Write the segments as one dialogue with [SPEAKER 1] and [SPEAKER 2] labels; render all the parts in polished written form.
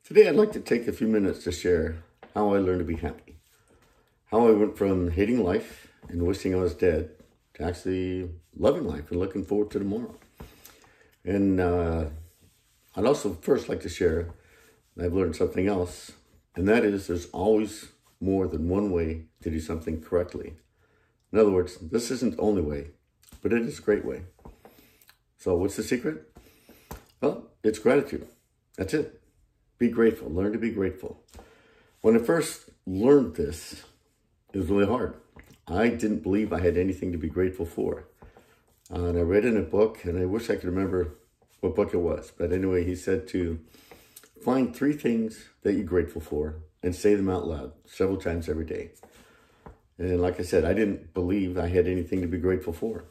[SPEAKER 1] Today, I'd like to take a few minutes to share how I learned to be happy. How I went from hating life and wishing I was dead to actually loving life and looking forward to tomorrow. And I'd also first like to share I've learned something else, and that is there's always more than one way to do something correctly. In other words, this isn't the only way, but it is a great way. So what's the secret? Well, it's gratitude. That's it. Be grateful. Learn to be grateful. When I first learned this, it was really hard. I didn't believe I had anything to be grateful for. And I read in a book, and I wish I could remember what book it was. But anyway, he said to find 3 things that you're grateful for and say them out loud several times every day. And like I said, I didn't believe I had anything to be grateful for.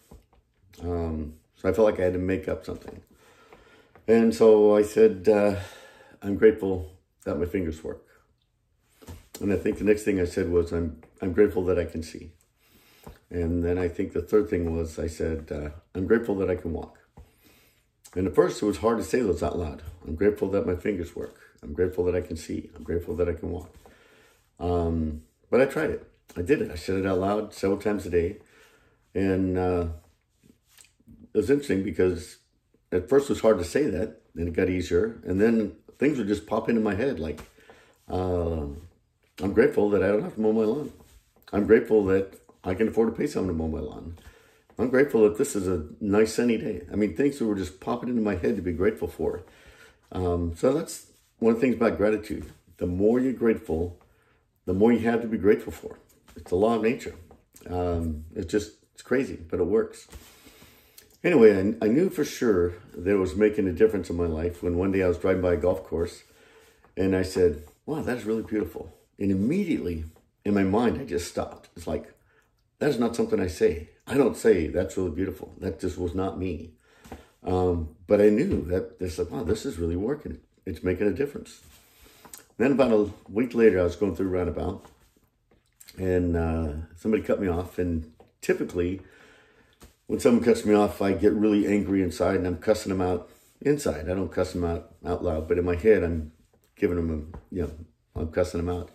[SPEAKER 1] So I felt like I had to make up something. And so I said, I'm grateful that my fingers work. And I think the next thing I said was, I'm grateful that I can see. And then I think the third thing was, I said, I'm grateful that I can walk. And at first it was hard to say those out loud. I'm grateful that my fingers work. I'm grateful that I can see. I'm grateful that I can walk. But I tried it. I did it. I said it out loud several times a day. And it was interesting because at first it was hard to say that, then it got easier. And then things would just pop into my head like, I'm grateful that I don't have to mow my lawn. I'm grateful that I can afford to pay someone to mow my lawn. I'm grateful that this is a nice sunny day. I mean, things that were just popping into my head to be grateful for. So that's one of the things about gratitude. The more you're grateful, the more you have to be grateful for. It's a law of nature. It's crazy, but it works. Anyway, I knew for sure that it was making a difference in my life when one day I was driving by a golf course and I said, wow, that's really beautiful. And immediately in my mind, I just stopped. It's like, that is not something I say. I don't say that's really beautiful. That just was not me. But I knew that it's like, wow, this is really working. It's making a difference. Then about a week later, I was going through a roundabout and somebody cut me off. And typically, when someone cuts me off, I get really angry inside and I'm cussing them out inside. I don't cuss them out loud, but in my head, I'm giving them I'm cussing them out.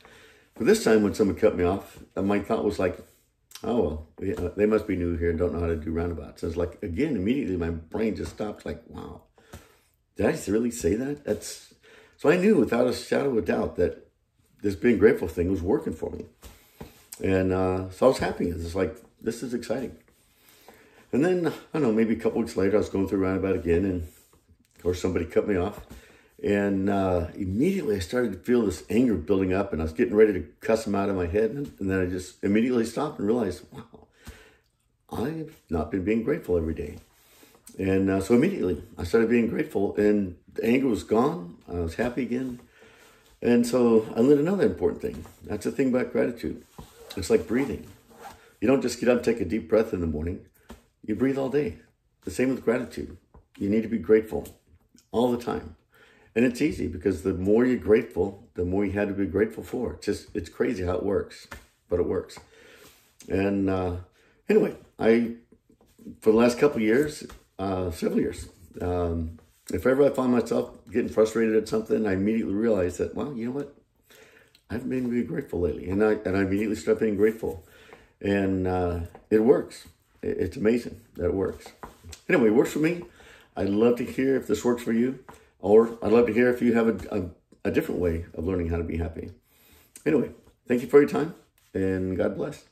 [SPEAKER 1] But this time when someone cut me off, my thought was like, oh, well, they must be new here and don't know how to do roundabouts. So it's like, again, immediately my brain just stopped like, wow, did I really say that? So I knew without a shadow of a doubt that this being grateful thing was working for me. And so I was happy. It's like, this is exciting. And then, I don't know, maybe a couple weeks later, I was going through a roundabout again, and of course, somebody cut me off. And immediately, I started to feel this anger building up, and I was getting ready to cuss them out of my head. And then I just immediately stopped and realized, wow, I've not been being grateful every day. And so immediately, I started being grateful, and the anger was gone. I was happy again. And so I learned another important thing. That's the thing about gratitude. It's like breathing. You don't just get up and take a deep breath in the morning. You breathe all day. The same with gratitude. You need to be grateful all the time. And it's easy because the more you're grateful, the more you have to be grateful for. It's crazy how it works, but it works. And anyway, for the last couple of years, several years, if ever I find myself getting frustrated at something, I immediately realize that, well, you know what? I haven't been really grateful lately. And I immediately start being grateful. And it works. It's amazing that it works. Anyway, it works for me. I'd love to hear if this works for you. Or I'd love to hear if you have a different way of learning how to be happy. Anyway, thank you for your time, and God bless.